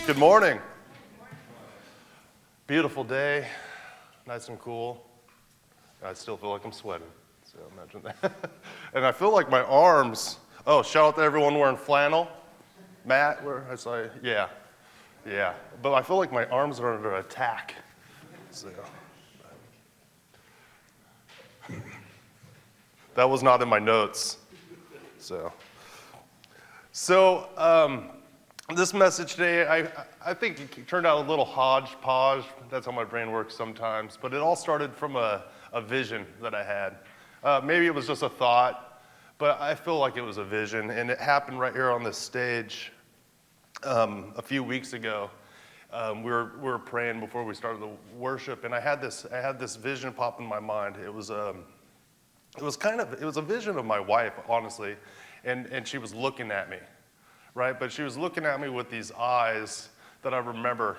Good morning. Beautiful day, nice and cool. I still feel like I'm sweating, so imagine that. And I feel like my arms, shout out to everyone wearing flannel. Matt, I saw you. Yeah. But I feel like my arms are under attack. So that was not in my notes. So this message today, I think it turned out a little hodgepodge. That's how my brain works sometimes. But it all started from a vision that I had. Maybe it was just a thought, but I feel like it was a vision. And it happened right here on this stage a few weeks ago. We were praying before we started the worship, and I had this vision pop in my mind. It was a vision of my wife, honestly, and she was looking at me. Right, but she was looking at me with these eyes that I remember,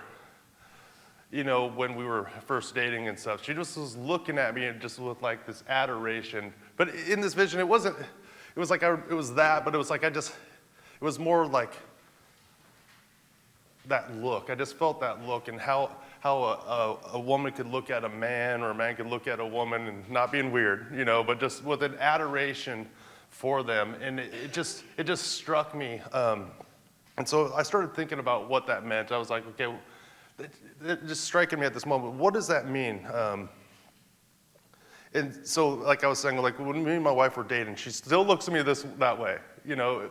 when we were first dating and stuff. She just was looking at me and just with like this adoration. But in this vision, it was that, but it was more like that look. I just felt that look, and how a woman could look at a man, or a man could look at a woman, and not being weird, but just with an adoration for them, and it just struck me, and so I started thinking about what that meant. I was like, okay, it just striking me at this moment, what does that mean? And so, like I was saying, like when me and my wife were dating, she still looks at me that way,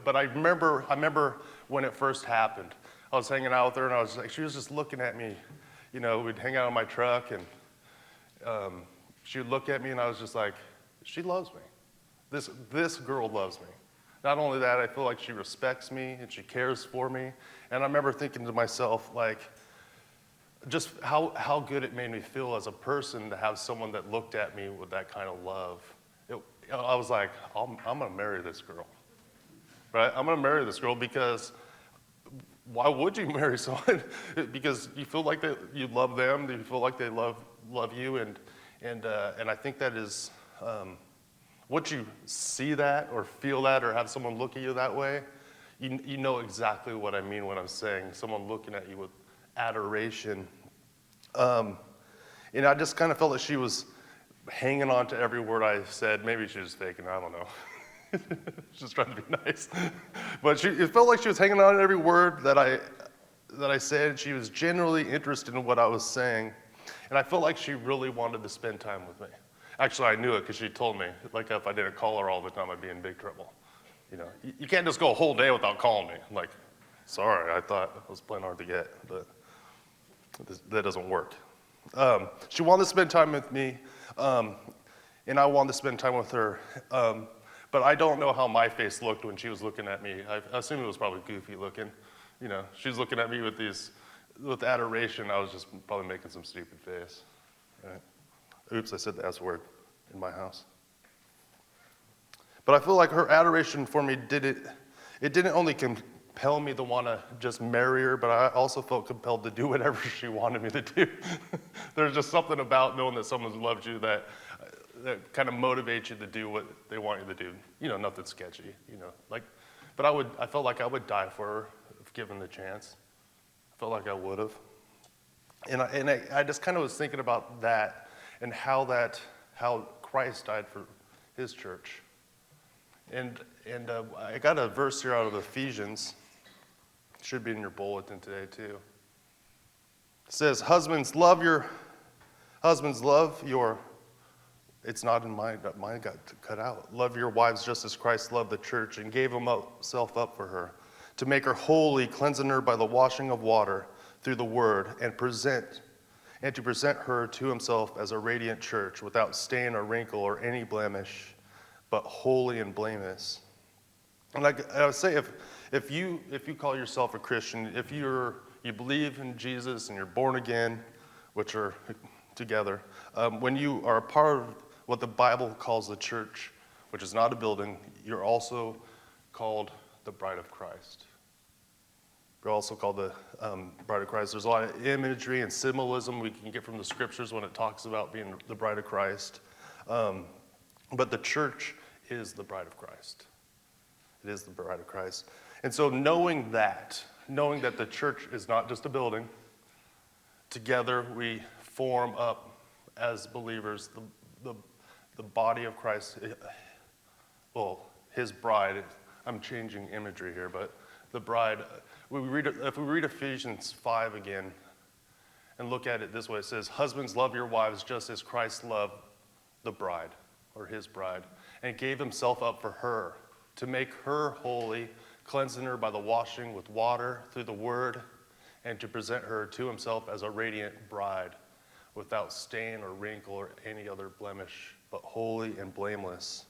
But I remember when it first happened. I was hanging out with her, and I was like, she was just looking at me. We'd hang out in my truck, and she would look at me, and I was just like, she loves me. This girl loves me. Not only that, I feel like she respects me and she cares for me. And I remember thinking to myself, like, just how good it made me feel as a person to have someone that looked at me with that kind of love. I was like, I'm going to marry this girl. Right? I'm going to marry this girl because why would you marry someone? Because you feel like you love them, you feel like they love you, and I think that is. Once you see that or feel that or have someone look at you that way, you know exactly what I mean when I'm saying someone looking at you with adoration. And I just kind of felt that she was hanging on to every word I said. Maybe she was faking, I don't know. Just trying to be nice. But it felt like she was hanging on to every word that I said. She was genuinely interested in what I was saying. And I felt like she really wanted to spend time with me. Actually, I knew it because she told me, like, if I didn't call her all the time, I'd be in big trouble. You can't just go a whole day without calling me. I'm like, sorry, I thought I was playing hard to get, but that doesn't work. She wanted to spend time with me, and I wanted to spend time with her. But I don't know how my face looked when she was looking at me. I assume it was probably goofy looking. She was looking at me with adoration. I was just probably making some stupid face. Right? Oops, I said the S word in my house. But I feel like her adoration for me didn't only compel me to want to just marry her, but I also felt compelled to do whatever she wanted me to do. There's just something about knowing that someone loves you that kind of motivates you to do what they want you to do. Nothing sketchy, But I felt like I would die for her if given the chance. I felt like I would have. And I just kind of was thinking about that. And how Christ died for his church. And I got a verse here out of Ephesians. It should be in your bulletin today too. It says, husbands love your, it's not in mine, but mine got cut out. Love your wives just as Christ loved the church and gave himself up for her, to make her holy, cleansing her by the washing of water through the word, and to present her to himself as a radiant church, without stain or wrinkle or any blemish, but holy and blameless. And I would say, if you call yourself a Christian, if you believe in Jesus and you're born again, which are together, when you are a part of what the Bible calls the church, which is not a building, you're also called the bride of Christ. We're also called the bride of Christ. There's a lot of imagery and symbolism we can get from the scriptures when it talks about being the bride of Christ. But the church is the bride of Christ. It is the bride of Christ. And so knowing that, knowing that the church is not just a building. Together we form up as believers, the body of Christ, well, his bride. I'm changing imagery here, but the bride, if we read Ephesians 5 again and look at it this way, it says, husbands, love your wives just as Christ loved the bride, or his bride, and gave himself up for her to make her holy, cleansing her by the washing with water through the word, and to present her to himself as a radiant bride, without stain or wrinkle or any other blemish, but holy and blameless.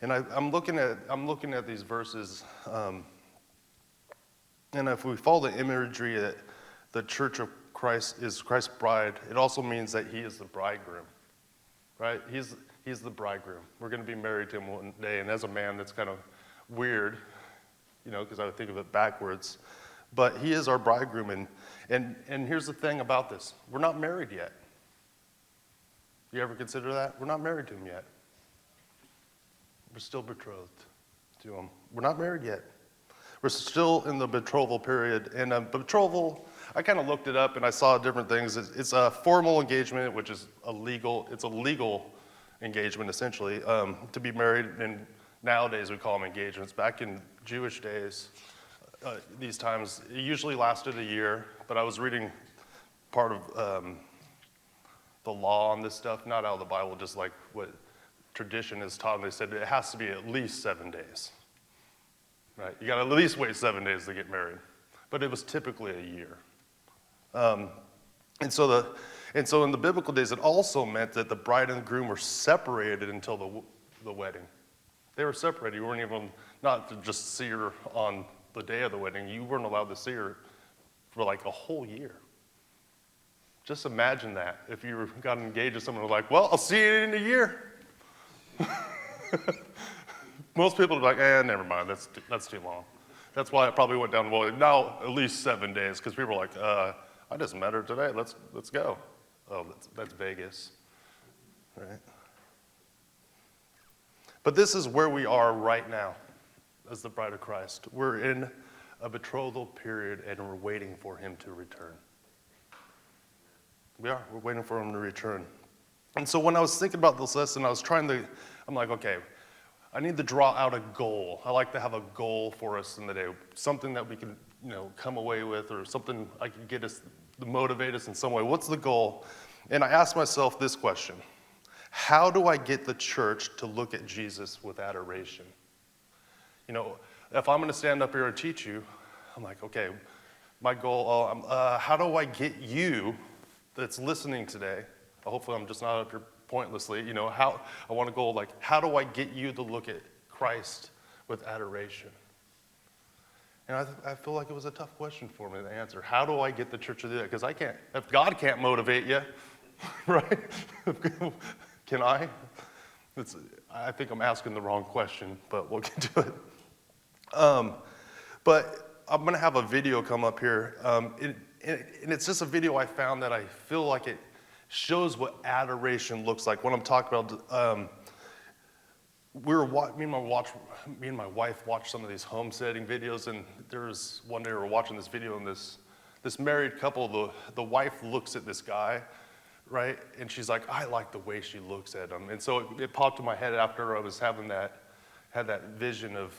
And I'm looking at these verses, and if we follow the imagery that the church of Christ is Christ's bride, it also means that he is the bridegroom, right? He's the bridegroom. We're going to be married to him one day, and as a man, that's kind of weird, because I would think of it backwards. But he is our bridegroom, and here's the thing about this. We're not married yet. You ever consider that? We're not married to him yet. We're still betrothed to him. We're not married yet. We're still in the betrothal period. And betrothal, I kind of looked it up and I saw different things. It's a formal engagement, which is a legal engagement essentially, to be married. And nowadays we call them engagements. Back in Jewish days, these times, it usually lasted a year, but I was reading part of the law on this stuff, not out of the Bible, just like what tradition is taught, and they said it has to be at least 7 days, right? You got to at least wait 7 days to get married, but it was typically a year. And so in the biblical days, it also meant that the bride and the groom were separated until the wedding. They were separated. You weren't even, not to just see her on the day of the wedding, you weren't allowed to see her for like a whole year. Just imagine that if you got engaged to someone who was like, well, I'll see you in a year. Most people are like, never mind, that's too long. That's why it probably went down, well, now at least 7 days, because people are like, I just met her today, let's go. Oh, that's Vegas, right? But this is where we are right now as the bride of Christ. We're in a betrothal period and we're waiting for him to return. We're waiting for him to return. And so when I was thinking about this lesson, I'm like, okay, I need to draw out a goal. I like to have a goal for us in the day, something that we can, come away with, or something I can get us, to motivate us in some way. What's the goal? And I asked myself this question: how do I get the church to look at Jesus with adoration? If I'm going to stand up here and teach you, I'm like, okay, my goal, how do I get you that's listening today? Hopefully I'm just not up here pointlessly, how I want to go, like, how do I get you to look at Christ with adoration? And I feel like it was a tough question for me to answer. How do I get the church to do that? Because if God can't motivate you, right? Can I? I think I'm asking the wrong question, but we'll get to it. But I'm going to have a video come up here. And it's just a video I found that I feel like it shows what adoration looks like. When I'm talking about, me and my wife watched some of these homesteading videos, and there was one day we were watching this video, and this married couple, the wife looks at this guy, right? And she's like, I like the way she looks at him. And so it popped in my head after I was had that vision of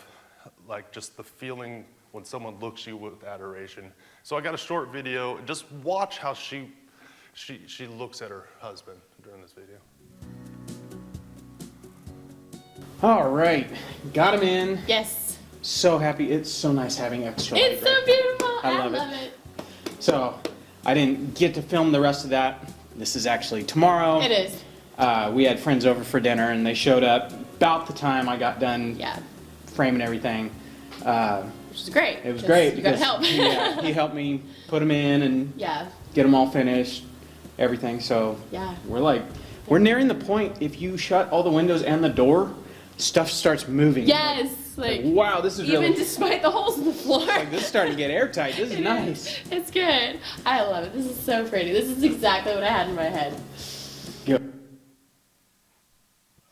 like just the feeling when someone looks at you with adoration. So I got a short video. Just watch how she looks at her husband during this video. All right, got him in. Yes. So happy. It's so nice having extra light. It's so beautiful. I love it. So I didn't get to film the rest of that. This is actually tomorrow. It is. We had friends over for dinner, and they showed up about the time I got done framing everything. Which is great. It was great. You got help. He helped me put them in and get them all finished, everything. So we're nearing the point. If you shut all the windows and the door, stuff starts moving. Yes. Like wow, this is even really... despite the holes in the floor. Like, this is starting to get airtight. This is nice. It's good. I love it. This is so pretty. This is exactly what I had in my head. Good.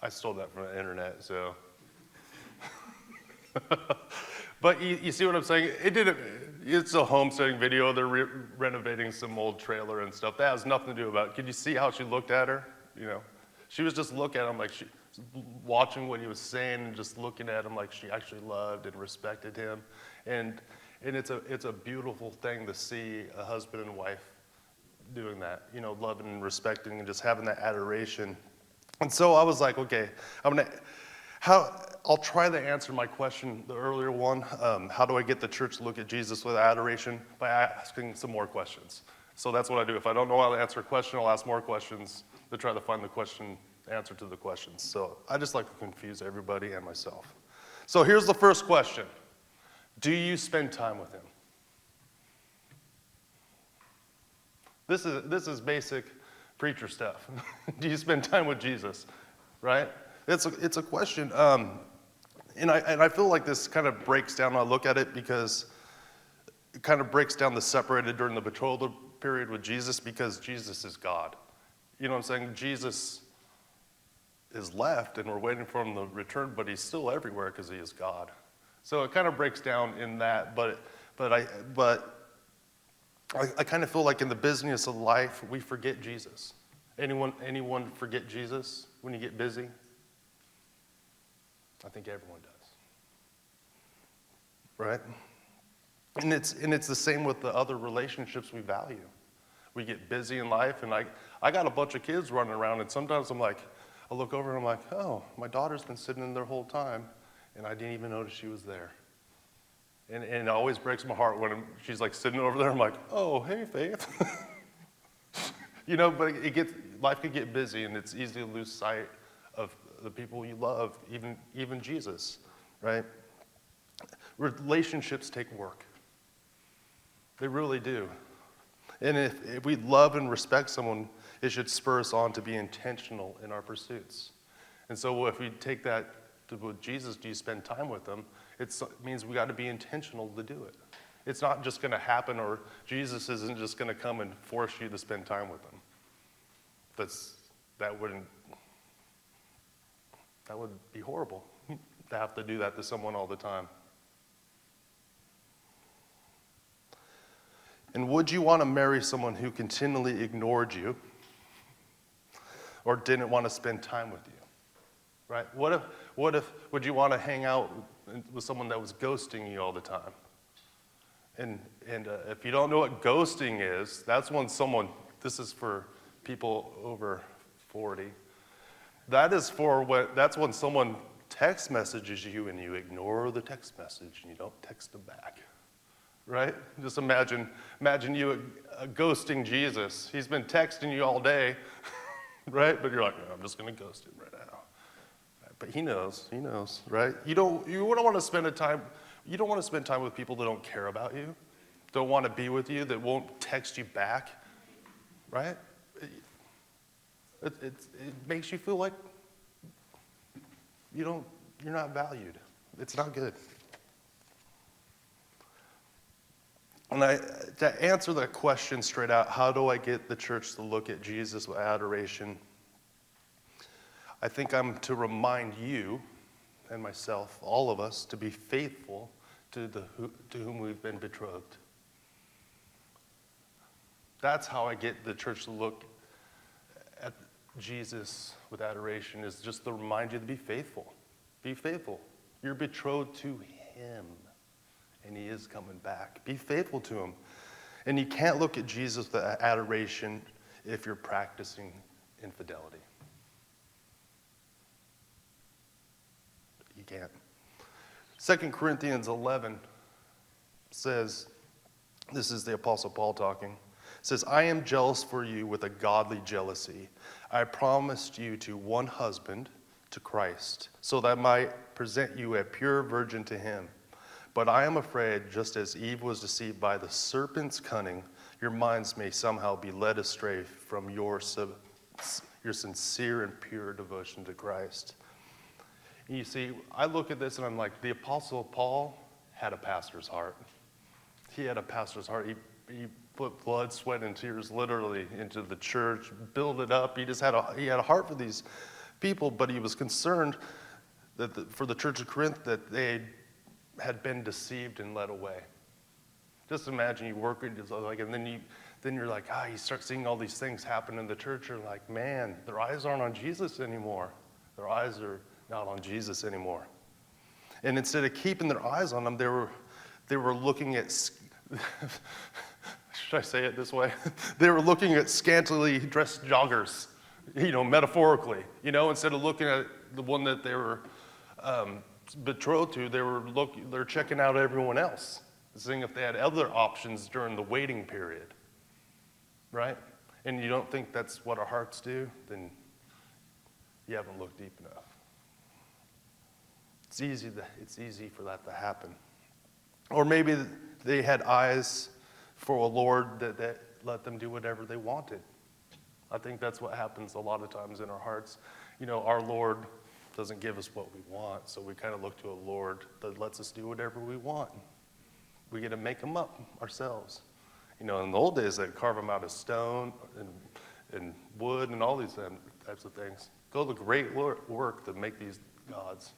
I stole that from the internet, so. But you see what I'm saying? It's a homesteading video. They're renovating some old trailer and stuff. That has nothing to do about it. Could you see how she looked at her? You know, she was just looking at him like she watching what he was saying and just looking at him like she actually loved and respected him. And it's a beautiful thing to see a husband and wife doing that, you know, loving and respecting and just having that adoration. And so I was like, okay, I'll try to answer my question, the earlier one. How do I get the church to look at Jesus with adoration? By asking some more questions. So that's what I do. If I don't know how to answer a question, I'll ask more questions to try to find the answer to the questions. So I just like to confuse everybody and myself. So here's the first question. Do you spend time with him? This is basic preacher stuff. Do you spend time with Jesus? Right? It's a question. And I feel like this kind of breaks down when I look at it, because it kind of breaks down the separated during the betrothal period with Jesus, because Jesus is God. You know what I'm saying? Jesus is left and we're waiting for him to return, but he's still everywhere because he is God. So it kind of breaks down in that, but I kind of feel like in the business of life, we forget Jesus. Anyone forget Jesus when you get busy? I think everyone does. Right? And it's the same with the other relationships we value. We get busy in life, and I got a bunch of kids running around, and sometimes I look over and I'm like, oh, my daughter's been sitting in there the whole time, and I didn't even notice she was there. And it always breaks my heart when she's like sitting over there. I'm like, oh, hey, Faith. You know, but life can get busy, and it's easy to lose sight of the people you love, even Jesus, right? Relationships take work. They really do. And if we love and respect someone, it should spur us on to be intentional in our pursuits. And so if we take that with Jesus, do you spend time with him? It means we got to be intentional to do it. It's not just going to happen, or Jesus isn't just going to come and force you to spend time with him. That would be horrible to have to do that to someone all the time. And would you want to marry someone who continually ignored you or didn't want to spend time with you? Right? What if would you want to hang out with someone that was ghosting you all the time? And if you don't know what ghosting is, that's when this is for people over 40. That's when someone text messages you and you ignore the text message and you don't text them back. Right? Just imagine you ghosting Jesus. He's been texting you all day, right? But you're like, no, I'm just going to ghost him right now. But he knows, right? You don't want to spend time with people that don't care about you, don't want to be with you, that won't text you back, right? It makes you feel like you're not valued. It's not good. And to answer that question straight out, how do I get the church to look at Jesus with adoration? I think I'm to remind you and myself, all of us, to be faithful to whom we've been betrothed. That's how I get the church to look at Jesus with adoration, is just to remind you to be faithful. Be faithful. You're betrothed to him, and he is coming back. Be faithful to him. And you can't look at Jesus with adoration if you're practicing infidelity. You can't. 2 Corinthians 11 says, this is the Apostle Paul talking, says, I am jealous for you with a godly jealousy. I promised you to one husband, to Christ, so that I might present you a pure virgin to him. But I am afraid, just as Eve was deceived by the serpent's cunning, your minds may somehow be led astray from your sincere and pure devotion to Christ. And you see, I look at this and I'm like, the Apostle Paul had a pastor's heart. He had a pastor's heart. He put blood, sweat, and tears literally into the church, built it up. He had a heart for these people, but he was concerned that for the church of Corinth that they had been deceived and led away. Just imagine you work with like, and then you're like, you start seeing all these things happen in the church. You're like, man, their eyes aren't on Jesus anymore. Their eyes are not on Jesus anymore. And instead of keeping their eyes on them, they were looking at, should I say it this way? They were looking at scantily dressed joggers, metaphorically. Instead of looking at the one that they were betrothed to, they're checking out everyone else, seeing if they had other options during the waiting period, right? And you don't think that's what our hearts do, then you haven't looked deep enough. It's easy for that to happen. Or maybe they had eyes for a Lord that let them do whatever they wanted. I think that's what happens a lot of times in our hearts. Our Lord doesn't give us what we want, so we kind of look to a Lord that lets us do whatever we want. We get to make them up ourselves. In the old days, they'd carve them out of stone and wood and all these types of things. Go the great work to make these gods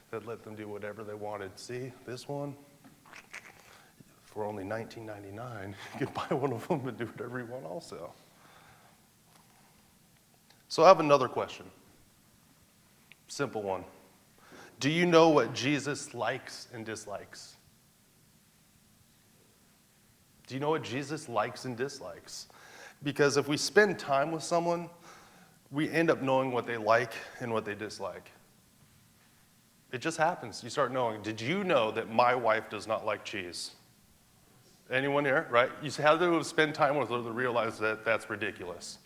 that let them do whatever they wanted. See, this one, for only $19.99, you can buy one of them and do whatever you want also. So I have another question. Simple one. Do you know what Jesus likes and dislikes? Do you know what Jesus likes and dislikes? Because if we spend time with someone, we end up knowing what they like and what they dislike. It just happens. You start knowing. Did you know that my wife does not like cheese? Anyone here, right? You have to spend time with her to realize that that's ridiculous.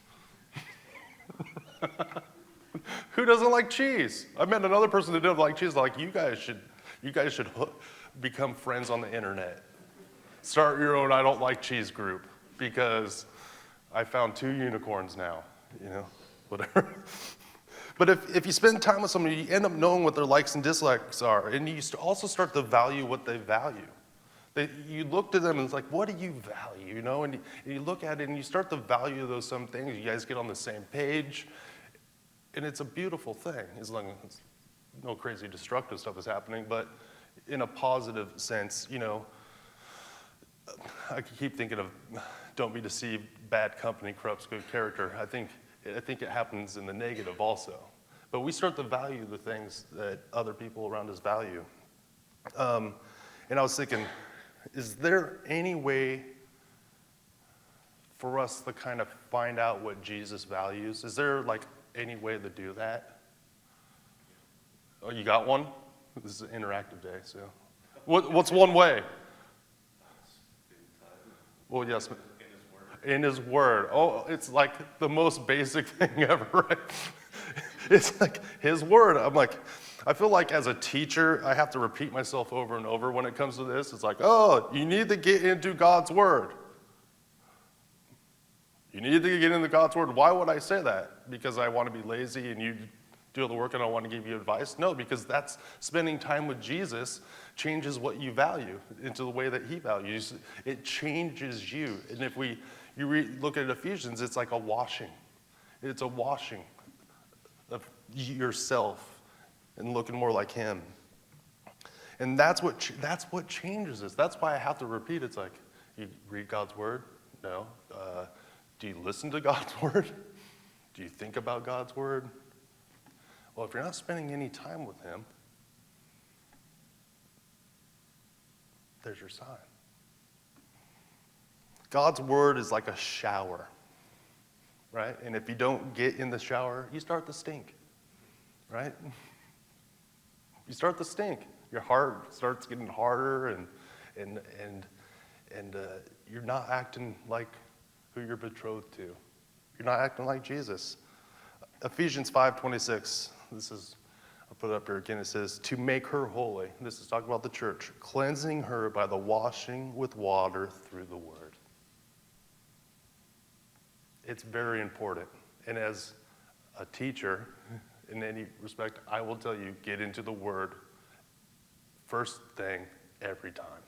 Who doesn't like cheese? I met another person that didn't like cheese. Like, you guys should become friends on the internet. Start your own I don't like cheese group, because I found 2 unicorns now, whatever. But if you spend time with somebody, you end up knowing what their likes and dislikes are, and you also start to value what they value. You look to them and it's like, what do you value, And you look at it and you start to value those some things. You guys get on the same page, and it's a beautiful thing, as long as no crazy destructive stuff is happening, but in a positive sense, I keep thinking of don't be deceived, bad company corrupts good character. I think it happens in the negative also. But we start to value the things that other people around us value. And I was thinking, is there any way for us to kind of find out what Jesus values? Is there any way to do that? Oh, you got one? This is an interactive day, so. What's one way? Well, yes. In his word. Oh, it's like the most basic thing ever, right? It's like his word. I feel like as a teacher, I have to repeat myself over and over when it comes to this. It's like, you need to get into God's word. You need to get into God's word. Why would I say that? Because I want to be lazy and you do the work and I want to give you advice? No, because that's spending time with Jesus changes what you value into the way that he values. It changes you. And if look at Ephesians, it's like a washing. It's a washing of yourself and looking more like him. And that's what changes us. That's why I have to repeat. It's like, you read God's word? No. Do you listen to God's word? Do you think about God's word? Well, if you're not spending any time with him, there's your sign. God's word is like a shower, right? And if you don't get in the shower, you start to stink, right? You start to stink. Your heart starts getting harder, and you're not acting like who you're betrothed to. You're not acting like Jesus. Ephesians 5:26. I'll put it up here again. It says, to make her holy. This is talking about the church. Cleansing her by the washing with water through the word. It's very important. And as a teacher, in any respect, I will tell you, get into the word first thing every time.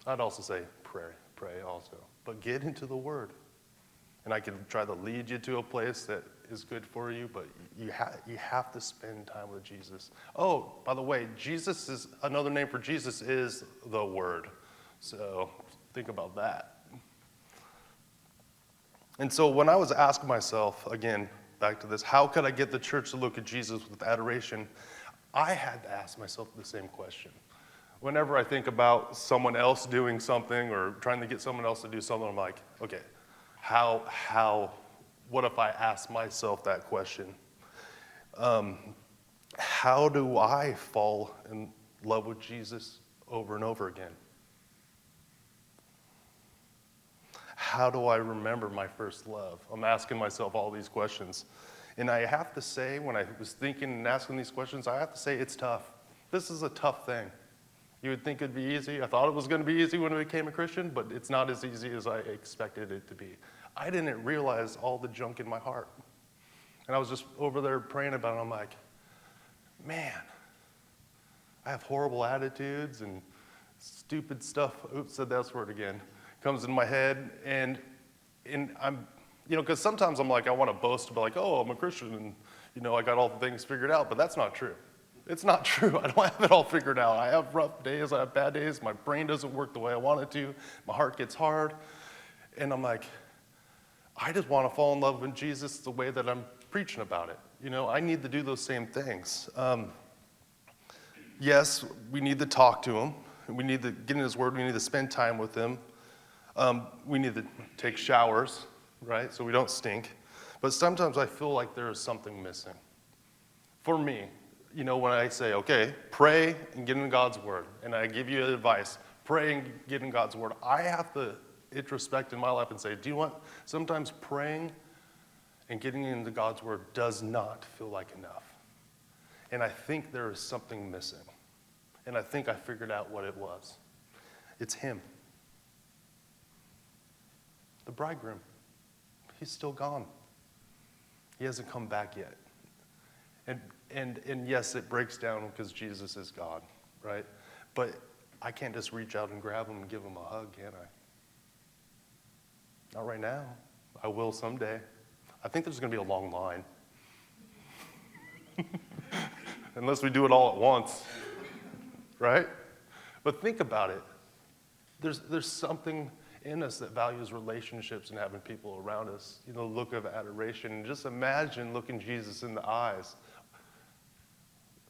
I'd also say pray also. But get into the word. And I can try to lead you to a place that is good for you, but you have to spend time with Jesus. Oh, by the way, another name for Jesus is the Word. So think about that. And so when I was asking myself, again, back to this, how could I get the church to look at Jesus with adoration? I had to ask myself the same question. Whenever I think about someone else doing something or trying to get someone else to do something, I'm like, okay, what if I ask myself that question? How do I fall in love with Jesus over and over again? How do I remember my first love? I'm asking myself all these questions. And I have to say, when I was thinking and asking these questions, I have to say it's tough. This is a tough thing. You would think it'd be easy. I thought it was going to be easy when I became a Christian, but it's not as easy as I expected it to be. I didn't realize all the junk in my heart. And I was just over there praying about it. I'm like, man, I have horrible attitudes and stupid stuff. Oops, said that word again. Comes in my head. And I'm, because sometimes I'm like, I want to boast about like, oh, I'm a Christian and, I got all the things figured out. But that's not true. It's not true. I don't have it all figured out. I have rough days. I have bad days. My brain doesn't work the way I want it to. My heart gets hard. And I'm like, I just want to fall in love with Jesus the way that I'm preaching about it. I need to do those same things. Yes, we need to talk to him. We need to get in his word. We need to spend time with him. We need to take showers, right, so we don't stink. But sometimes I feel like there is something missing. For me, when I say, okay, pray and get in God's word, and I give you advice, pray and get in God's word, I have to introspect in my life and say, do you know what? Sometimes praying and getting into God's word does not feel like enough. And I think there is something missing. And I think I figured out what it was. It's him. The bridegroom. He's still gone. He hasn't come back yet. And yes, it breaks down because Jesus is God, right? But I can't just reach out and grab him and give him a hug, can I? Not right now. I will someday. I think there's going to be a long line. Unless we do it all at once, right? But think about it. There's something in us that values relationships and having people around us, look of adoration. And just imagine looking Jesus in the eyes.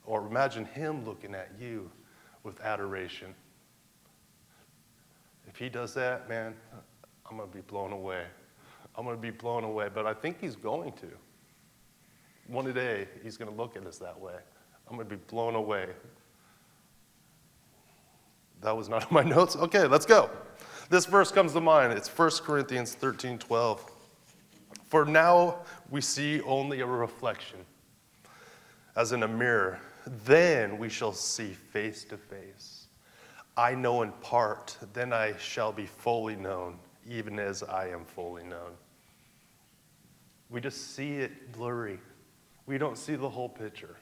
Or imagine him looking at you with adoration. If he does that, man, I'm going to be blown away. I'm going to be blown away, but I think he's going to. One day, he's going to look at us that way. I'm going to be blown away. That was not in my notes. Okay, let's go. This verse comes to mind. It's 1 Corinthians 13:12. For now we see only a reflection, as in a mirror. Then we shall see face to face. I know in part, then I shall be fully known, even as I am fully known. We just see it blurry. We don't see the whole picture.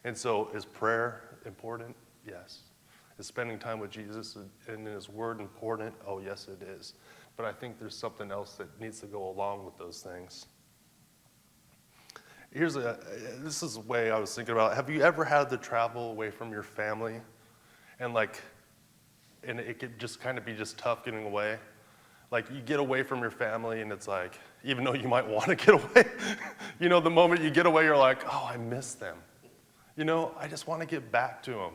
And so is prayer important? Yes. Is spending time with Jesus and his word important? Oh, yes, it is. But I think there's something else that needs to go along with those things. This is the way I was thinking about it. Have you ever had to travel away from your family and it could just kind of be just tough getting away? Like you get away from your family and it's like, even though you might want to get away, the moment you get away, you're like, oh, I miss them. I just want to get back to them.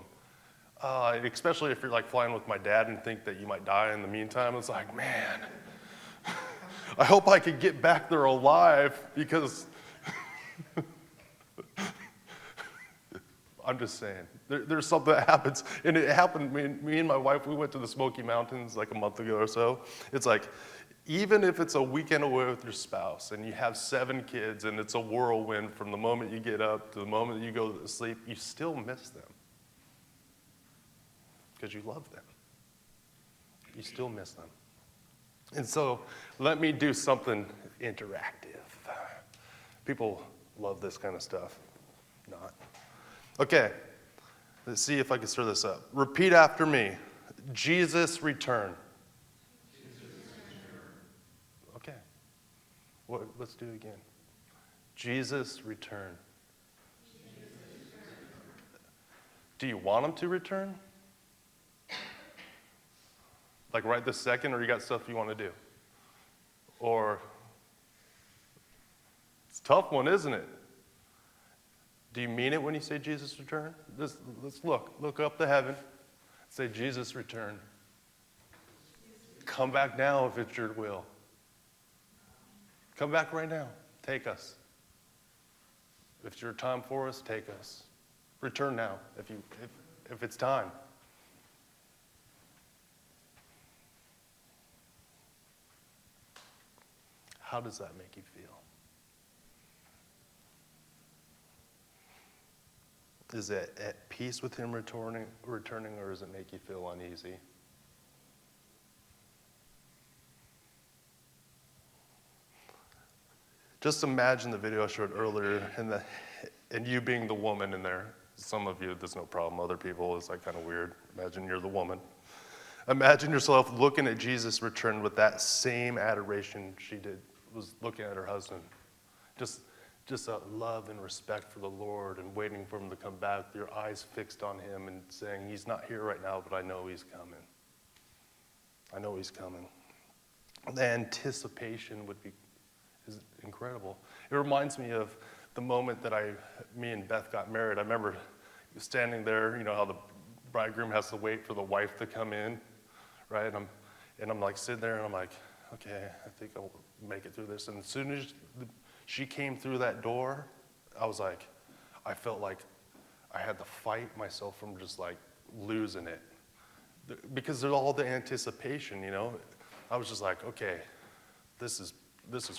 Especially if you're like flying with my dad and think that you might die in the meantime. It's like, man, I hope I could get back there alive because I'm just saying, there's something that happens, and it happened, me and my wife, we went to the Smoky Mountains like a month ago or so. It's like, even if it's a weekend away with your spouse, and you have 7 kids, and it's a whirlwind from the moment you get up to the moment you go to sleep, you still miss them. Because you love them. You still miss them. And so, let me do something interactive. People love this kind of stuff. Not. Okay, let's see if I can stir this up. Repeat after me. Jesus return. Okay. Let's do it again. Jesus, return. Do you want him to return? Like right this second, or you got stuff you want to do? Or, it's a tough one, isn't it? Do you mean it when you say Jesus return? Let's look up to heaven. Say, Jesus return. Come back now if it's your will. Come back right now. Take us. If it's your time for us, take us. Return now if it's time. How does that make you feel? Is it at peace with him returning, or does it make you feel uneasy? Just imagine the video I showed earlier and you being the woman in there. Some of you, there's no problem. Other people, it's like kind of weird. Imagine you're the woman. Imagine yourself looking at Jesus return with that same adoration she was looking at her husband. Just a love and respect for the Lord and waiting for him to come back, your eyes fixed on him and saying, he's not here right now, but I know he's coming. I know he's coming. The anticipation is incredible. It reminds me of the moment that me and Beth got married. I remember standing there, you know how the bridegroom has to wait for the wife to come in, right? And I'm like sitting there and I'm like, okay, I think I'll make it through this. And as soon as she came through that door, I felt like I had to fight myself from just like losing it. Because there's all the anticipation, you know. I was just like, okay, this is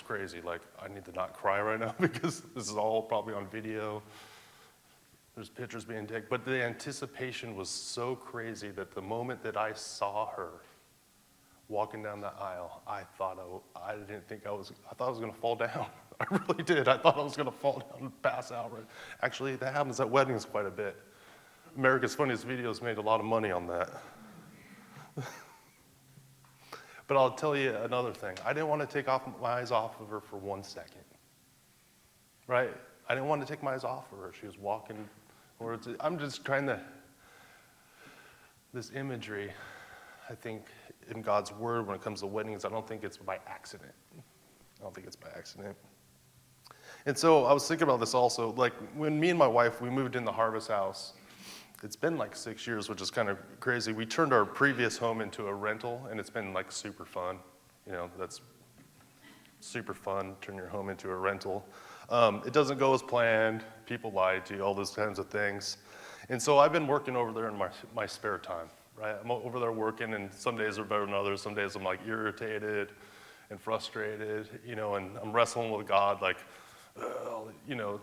crazy. Like, I need to not cry right now because this is all probably on video. There's pictures being taken. But the anticipation was so crazy that the moment that I saw her walking down the aisle, I thought I thought I was going to fall down. I really did. I thought I was going to fall down and pass out. Actually, that happens at weddings quite a bit. America's Funniest Videos made a lot of money on that. But I'll tell you another thing. I didn't want to take my eyes off of her for 1 second. Right? I didn't want to take my eyes off of her. She was walking. I'm just trying to, this imagery, I think, in God's word when it comes to weddings, I don't think it's by accident. And so I was thinking about this also. Like, when me and my wife, we moved in the Harvest House, it's been like 6 years, which is kind of crazy. We turned our previous home into a rental, and it's been like super fun. You know, that's super fun, turn your home into a rental. It doesn't go as planned. People lie to you, all those kinds of things. And so I've been working over there in my spare time, right? I'm over there working, and some days are better than others. Some days I'm like irritated and frustrated, you know, and I'm wrestling with God, like, you know,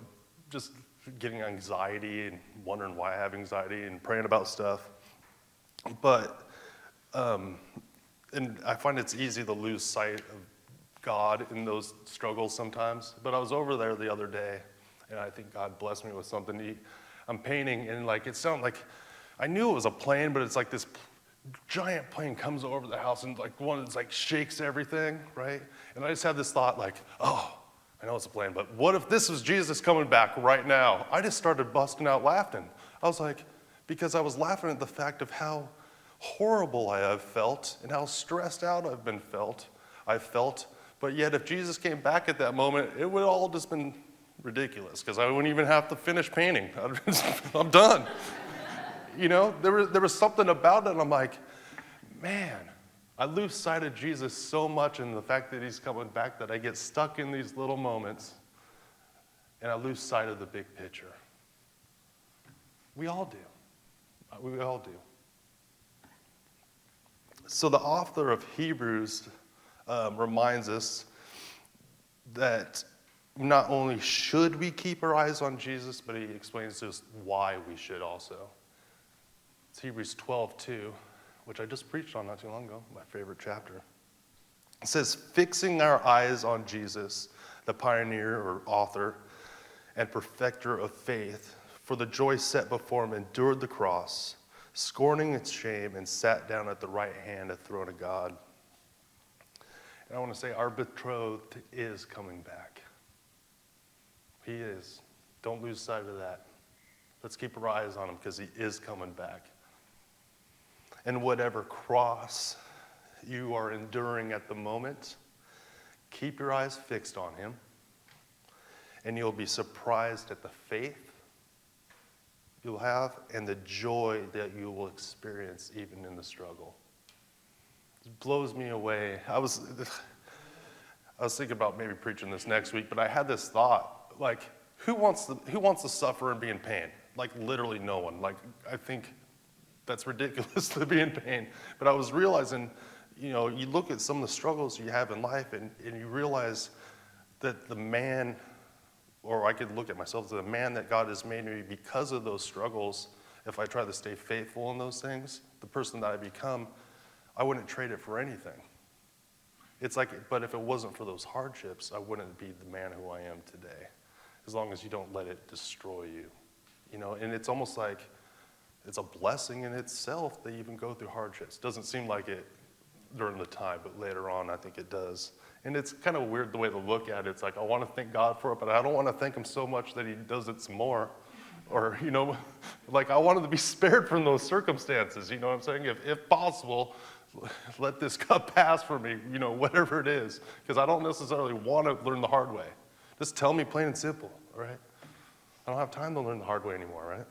just getting anxiety and wondering why I have anxiety and praying about stuff. But, and I find it's easy to lose sight of God in those struggles sometimes. But I was over there the other day, and I think God blessed me with something. I'm painting, and like, it sounded like, I knew it was a plane, but it's like this giant plane comes over the house and like one that's like shakes everything, right? And I just had this thought like, oh, I know it's a plane, but what if this was Jesus coming back right now? I just started busting out laughing. I was like, because I was laughing at the fact of how horrible I have felt and how stressed out I felt. But yet if Jesus came back at that moment, it would all just been ridiculous because I wouldn't even have to finish painting. I'm done. You know, there was something about it, and I'm like, man, I lose sight of Jesus so much in the fact that he's coming back that I get stuck in these little moments, and I lose sight of the big picture. We all do. We all do. So the author of Hebrews reminds us that not only should we keep our eyes on Jesus, but he explains to us why we should also. It's Hebrews 12:2, which I just preached on not too long ago, my favorite chapter. It says, fixing our eyes on Jesus, the pioneer or author and perfecter of faith, for the joy set before him endured the cross, scorning its shame, and sat down at the right hand of the throne of God. And I want to say our betrothed is coming back. He is. Don't lose sight of that. Let's keep our eyes on him because he is coming back. And whatever cross you are enduring at the moment, keep your eyes fixed on him, and you'll be surprised at the faith you'll have and the joy that you will experience even in the struggle. It blows me away. I was thinking about maybe preaching this next week, but I had this thought, like, who wants to suffer and be in pain? Like, literally no one. Like, I think that's ridiculous to be in pain. But I was realizing, you look at some of the struggles you have in life and you realize that the man, or I could look at myself as the man that God has made me because of those struggles, if I try to stay faithful in those things, the person that I become, I wouldn't trade it for anything. It's like, but if it wasn't for those hardships, I wouldn't be the man who I am today, as long as you don't let it destroy you. And it's almost like it's a blessing in itself that you even go through hardships. Doesn't seem like it during the time, but later on, I think it does. And it's kind of weird the way to look at it. It's like, I want to thank God for it, but I don't want to thank him so much that he does it some more. Or, like I wanted to be spared from those circumstances. You know what I'm saying? If possible, let this cup pass for me, whatever it is. Because I don't necessarily want to learn the hard way. Just tell me plain and simple, all right? I don't have time to learn the hard way anymore, right?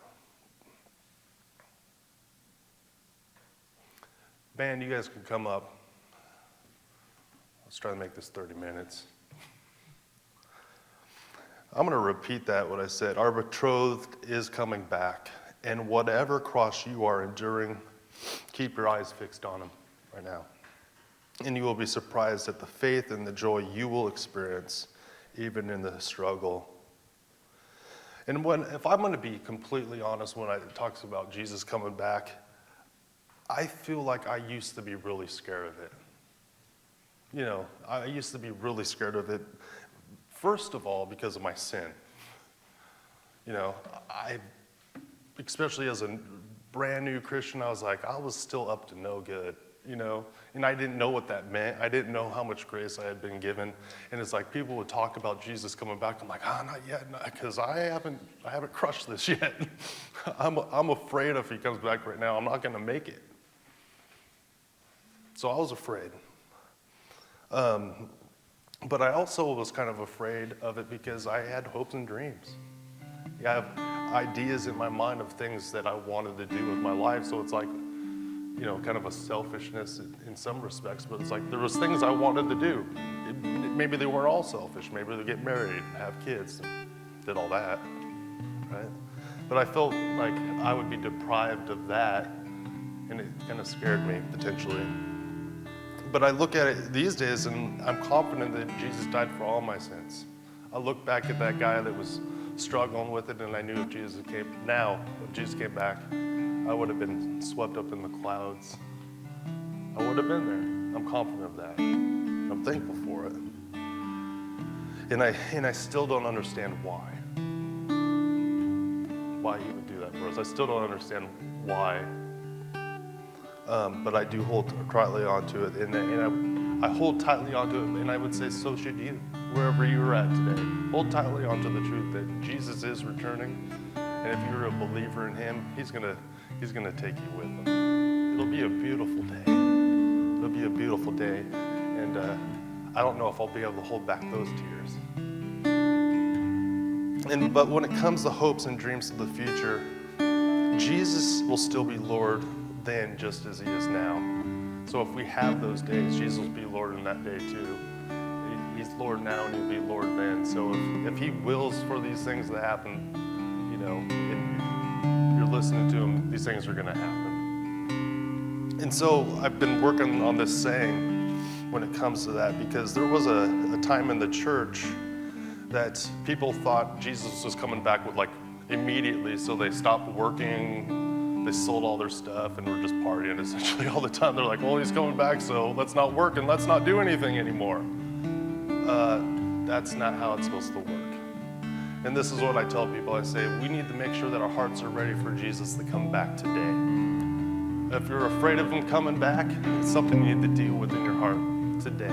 Band, you guys can come up. Let's try to make this 30 minutes. I'm going to repeat what I said. Our betrothed is coming back. And whatever cross you are enduring, keep your eyes fixed on him right now. And you will be surprised at the faith and the joy you will experience, even in the struggle. And if I'm going to be completely honest when it talks about Jesus coming back, I feel like I used to be really scared of it. I used to be really scared of it, first of all, because of my sin. Especially as a brand new Christian, I was still up to no good, and I didn't know what that meant. I didn't know how much grace I had been given. And it's like people would talk about Jesus coming back. I'm like, not yet, because I haven't crushed this yet. I'm afraid if he comes back right now, I'm not going to make it. So I was afraid. But I also was kind of afraid of it because I had hopes and dreams. I have ideas in my mind of things that I wanted to do with my life. So it's like, kind of a selfishness in some respects. But it's like there was things I wanted to do. Maybe they weren't all selfish. Maybe they get married, have kids, and did all that, right? But I felt like I would be deprived of that, and it kind of scared me, potentially. But I look at it these days, and I'm confident that Jesus died for all my sins. I look back at that guy that was struggling with it, and I knew if Jesus came back, I would have been swept up in the clouds. I would have been there. I'm confident of that. I'm thankful for it. And I still don't understand why he would do that for us. I still don't understand why. But I do hold tightly onto it, and I hold tightly onto it, and I would say so should you, wherever you're at today. Hold tightly onto the truth that Jesus is returning, and if you're a believer in him, he's gonna take you with him. It'll be a beautiful day. It'll be a beautiful day, and I don't know if I'll be able to hold back those tears. But when it comes to hopes and dreams of the future, Jesus will still be Lord then just as he is now. So if we have those days, Jesus will be Lord in that day too. He's Lord now and he'll be Lord then. So if he wills for these things to happen, and you're listening to him, these things are going to happen. And so I've been working on this saying when it comes to that, because there was a time in the church that people thought Jesus was coming back with immediately, so they stopped working. They sold all their stuff and were just partying essentially all the time. They're like, well, he's coming back, so let's not work and let's not do anything anymore. That's not how it's supposed to work. And this is what I tell people. I say, we need to make sure that our hearts are ready for Jesus to come back today. If you're afraid of him coming back, it's something you need to deal with in your heart today.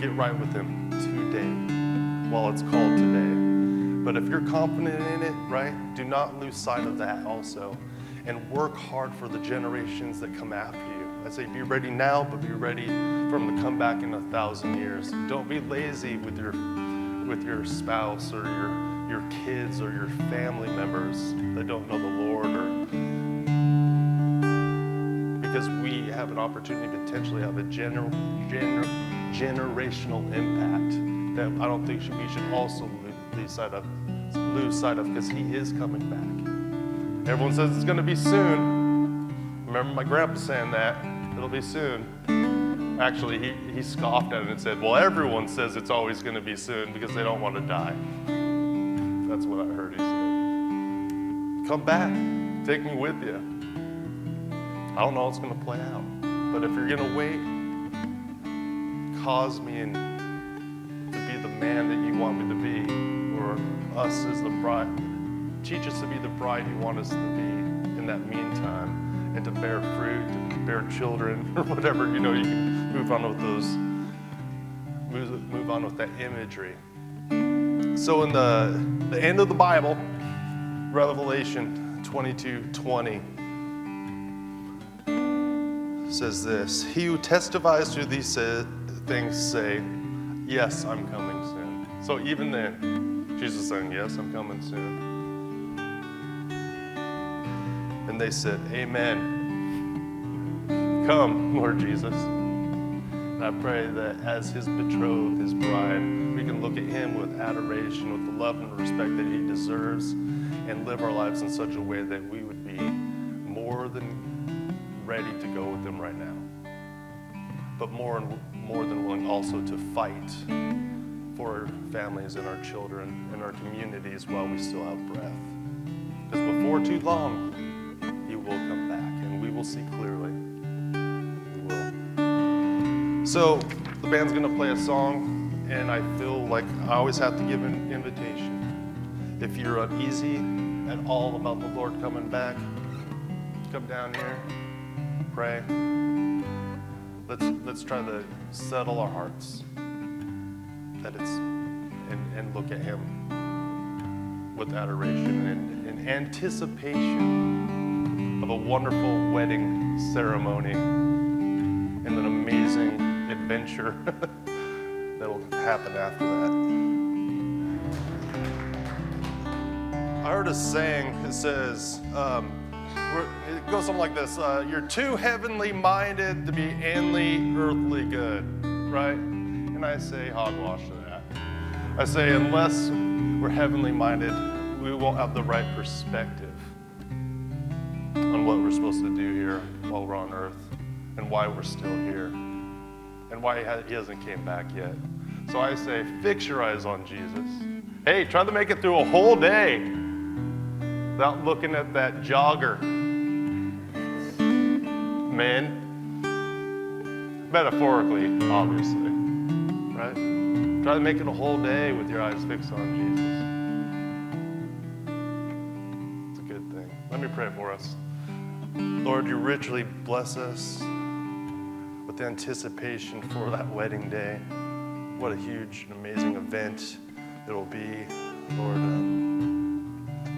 Get right with him today, while it's called today. But if you're confident in it, right, do not lose sight of that also. And work hard for the generations that come after you. I say be ready now, but be ready for them to come back in 1,000 years. Don't be lazy with your spouse or your kids or your family members that don't know the Lord, or because we have an opportunity to potentially have a generational impact that I don't think we should also lose sight of because he is coming back. Everyone says it's going to be soon. Remember my grandpa saying that. It'll be soon. Actually, he scoffed at it and said, well, everyone says it's always going to be soon because they don't want to die. That's what I heard he said. Come back. Take me with you. I don't know how it's going to play out. But if you're going to wait, cause me to be the man that you want me to be, or us as the bride. Teach us to be the bride you want us to be in that meantime, and to bear fruit, to bear children, or whatever, you can move on with that imagery. So in the end of the Bible, Revelation 22:20 says this: he who testifies to these things say, yes, I'm coming soon. So even then, Jesus is saying, yes, I'm coming soon. And they said, amen. Come, Lord Jesus. And I pray that as his betrothed, his bride, we can look at him with adoration, with the love and respect that he deserves, and live our lives in such a way that we would be more than ready to go with him right now. But more than willing also to fight for our families and our children and our communities while we still have breath. Because before too long, he will come back and we will see clearly. We will. So the band's going to play a song, and I feel like I always have to give an invitation. If you're uneasy at all about the Lord coming back, come down here, pray. Let's try to settle our hearts that it's and look at him with adoration and anticipation of a wonderful wedding ceremony and an amazing adventure that'll happen after that. I heard a saying, it says, it goes something like this: you're too heavenly minded to be earthly good, right? And I say hogwash to that. I say unless we're heavenly minded, we won't have the right perspective on what we're supposed to do here while we're on earth, and why we're still here, and why he hasn't came back yet. So I say, fix your eyes on Jesus. Hey, try to make it through a whole day without looking at that jogger. Men, metaphorically, obviously, right? Try to make it a whole day with your eyes fixed on Jesus. It's a good thing. Let me pray for us. Lord, you richly bless us with anticipation for that wedding day. What a huge and amazing event it will be. Lord,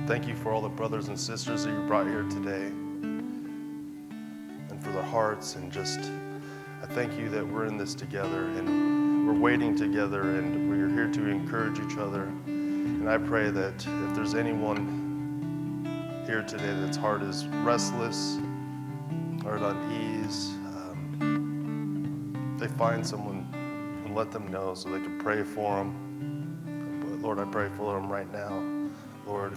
thank you for all the brothers and sisters that you brought here today, and for their hearts, and just, I thank you that we're in this together, and we're waiting together, and we're here to encourage each other. And I pray that if there's anyone here today that's heart is restless or at unease, they find someone and let them know so they can pray for them. But Lord, I pray for them right now. Lord,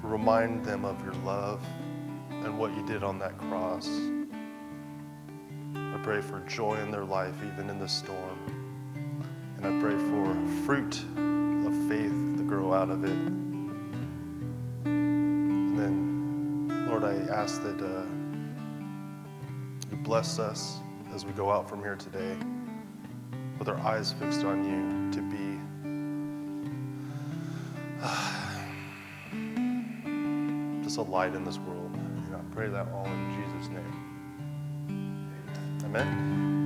remind them of your love and what you did on that cross. I pray for joy in their life, even in the storm. And I pray for fruit of faith to grow out of it. And then, Lord, I ask that you bless us as we go out from here today with our eyes fixed on you, to be just a light in this world. And I pray that all in Jesus' name. Amen.